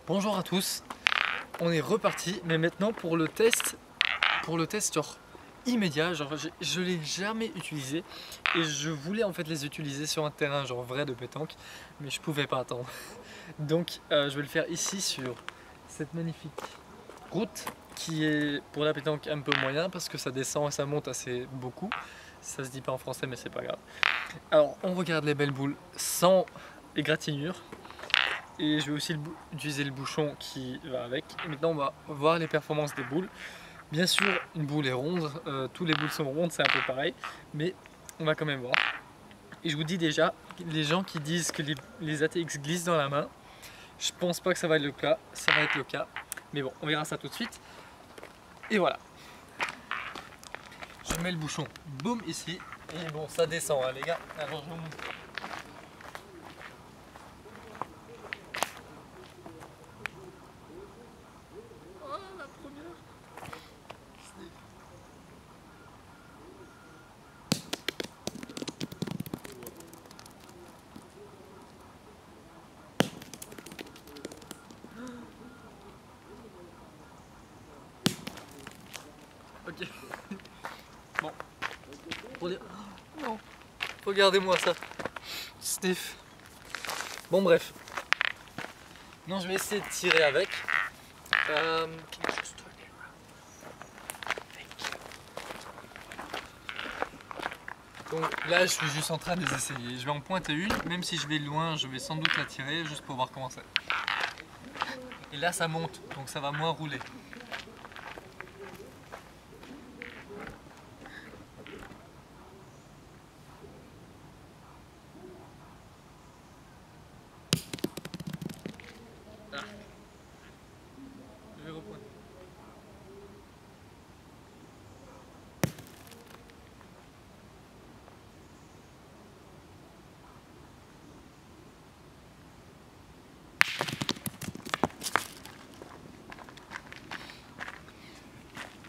Bonjour à tous, on est reparti, mais maintenant pour le test genre immédiat, genre je l'ai jamais utilisé et je voulais en fait les utiliser sur un terrain genre vrai de pétanque, mais je pouvais pas attendre. Donc je vais le faire ici sur cette magnifique route qui est pour la pétanque un peu moyen parce que ça descend et ça monte assez beaucoup. Ça se dit pas en français mais c'est pas grave. Alors on regarde les belles boules sans égratignure. Et je vais aussi utiliser le bouchon qui va avec. Et maintenant on va voir les performances des boules. Bien sûr une boule est ronde, tous les boules sont rondes, c'est un peu pareil, mais on va quand même voir. Et je vous dis déjà, les gens qui disent que les ATX glissent dans la main, je pense pas que ça va être le cas, mais bon on verra ça tout de suite. Et voilà. Je mets le bouchon, boum ici, et bon ça descend hein, les gars. Alors je vous montre. Ok. Bon. Non. Regardez-moi ça. Sniff. Bon bref. Non, je vais essayer de tirer avec. Donc là, je suis juste en train de les essayer. Je vais en pointer une, même si je vais loin, je vais sans doute la tirer juste pour voir comment c'est. Et là, ça monte, donc ça va moins rouler. Ah. Je vais repointer.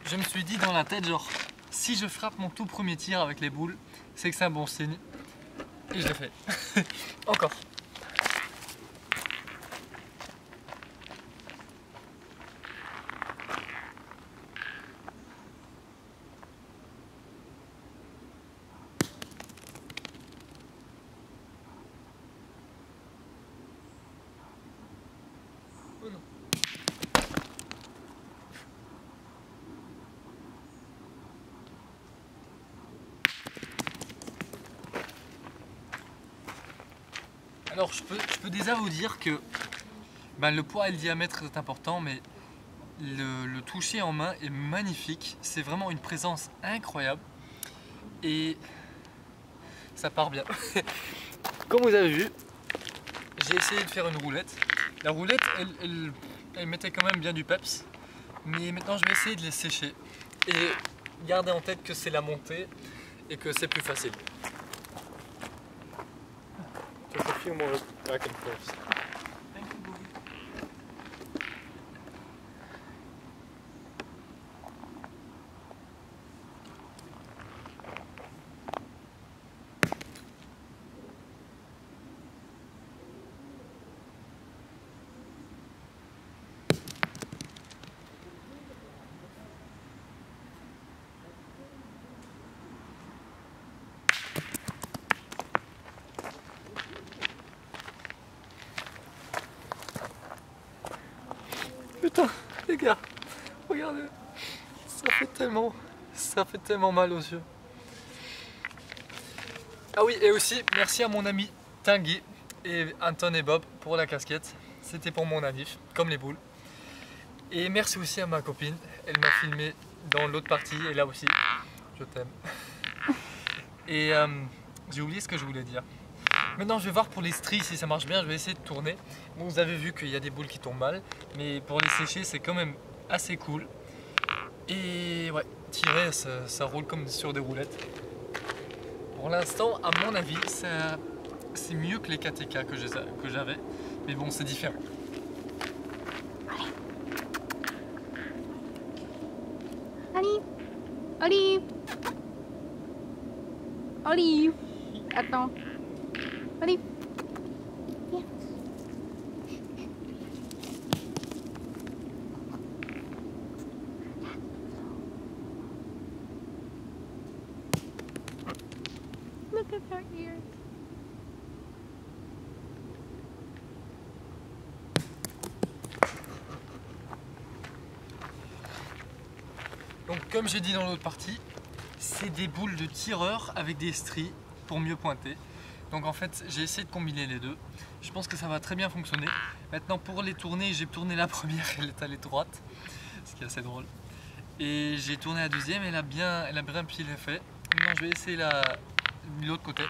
Je me suis dit dans la tête, genre, si je frappe mon tout premier tir avec les boules, c'est que c'est un bon signe. Et je l'ai fait. Encore. Oh non. Alors je peux déjà vous dire que le poids et le diamètre est important, mais le toucher en main est magnifique. C'est vraiment une présence incroyable et ça part bien. Comme vous avez vu, j'ai essayé de faire une roulette. La roulette, elle mettait quand même bien du peps, mais maintenant je vais essayer de les sécher et garder en tête que c'est la montée et que c'est plus facile. Just a few more back and forth. Thank you, Bobby. Putain, les gars, regardez, ça fait tellement mal aux yeux. Ah oui, et aussi, merci à mon ami Tanguy et Anton et Bob pour la casquette. C'était pour mon anniv, comme les boules. Et merci aussi à ma copine, elle m'a filmé dans l'autre partie, et là aussi, je t'aime. Et j'ai oublié ce que je voulais dire. Maintenant je vais voir pour les stries si ça marche bien, je vais essayer de tourner. Bon, vous avez vu qu'il y a des boules qui tombent mal, mais pour les sécher c'est quand même assez cool. Et ouais, tirer ça roule comme sur des roulettes. Pour l'instant, à mon avis, c'est mieux que les KTK que j'avais, mais bon c'est différent. Allez, allez, allez, attends. Allez, viens. Her ears. Donc comme j'ai dit dans l'autre partie, c'est des boules de tireur avec des stries pour mieux pointer. Donc en fait j'ai essayé de combiner les deux. Je pense que ça va très bien fonctionner. Maintenant pour les tourner, j'ai tourné la première, elle est allée droite, ce qui est assez drôle. Et j'ai tourné la deuxième, elle a bien pile fait. Maintenant je vais essayer l'autre côté.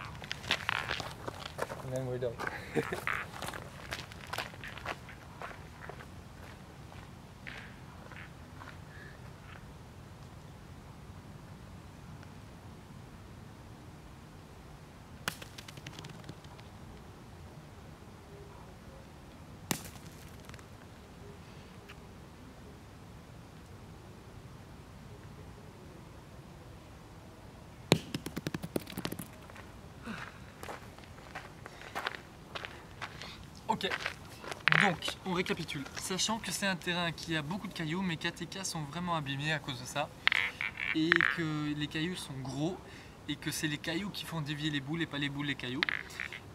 Ok, donc on récapitule. Sachant que c'est un terrain qui a beaucoup de cailloux, mes KTK sont vraiment abîmés à cause de ça. Et que les cailloux sont gros et que c'est les cailloux qui font dévier les boules et pas les boules les cailloux.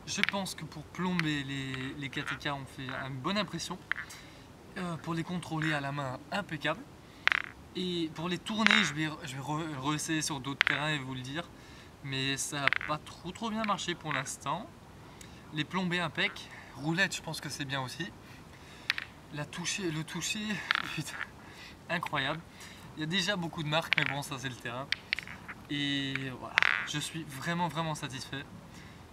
Je pense que pour plomber les KTK on fait une bonne impression. Pour les contrôler à la main, impeccable. Et pour les tourner, je vais re-essayer sur d'autres terrains et vous le dire. Mais ça n'a pas trop bien marché pour l'instant. Les plomber impec. Roulette, je pense que c'est bien aussi. Le toucher, putain, incroyable. Il y a déjà beaucoup de marques, mais bon, ça c'est le terrain. Et voilà, je suis vraiment satisfait.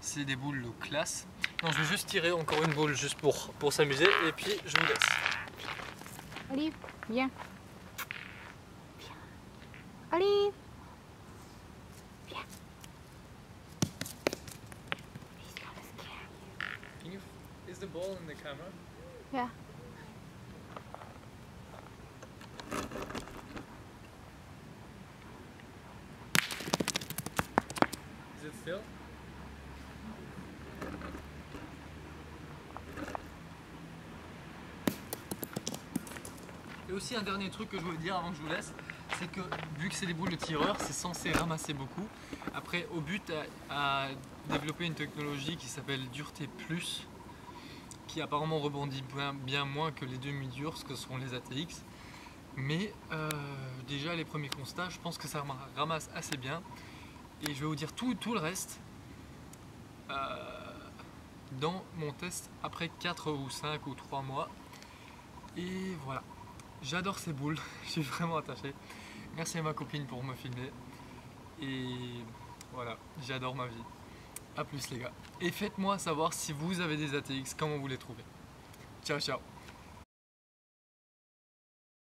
C'est des boules de classe. Non, je vais juste tirer encore une boule juste pour s'amuser et puis je vous laisse. Olive, viens. Olive. Viens. He's gonna scare you. Is the ball in the camera? Yeah. Is it still? Et aussi un dernier truc que je voulais dire avant que je vous laisse, c'est que vu que c'est des boules de tireur, c'est censé ramasser beaucoup. Après, au but à développer une technologie qui s'appelle dureté plus, qui apparemment rebondit bien moins que les demi-durs, ce que sont les ATX. Mais déjà les premiers constats, je pense que ça ramasse assez bien. Et je vais vous dire tout le reste dans mon test après 4 ou 5 ou 3 mois. Et voilà, j'adore ces boules, je suis vraiment attaché. Merci à ma copine pour me filmer. Et voilà, j'adore ma vie. A plus les gars. Et faites-moi savoir si vous avez des ATX, comment vous les trouvez. Ciao ciao.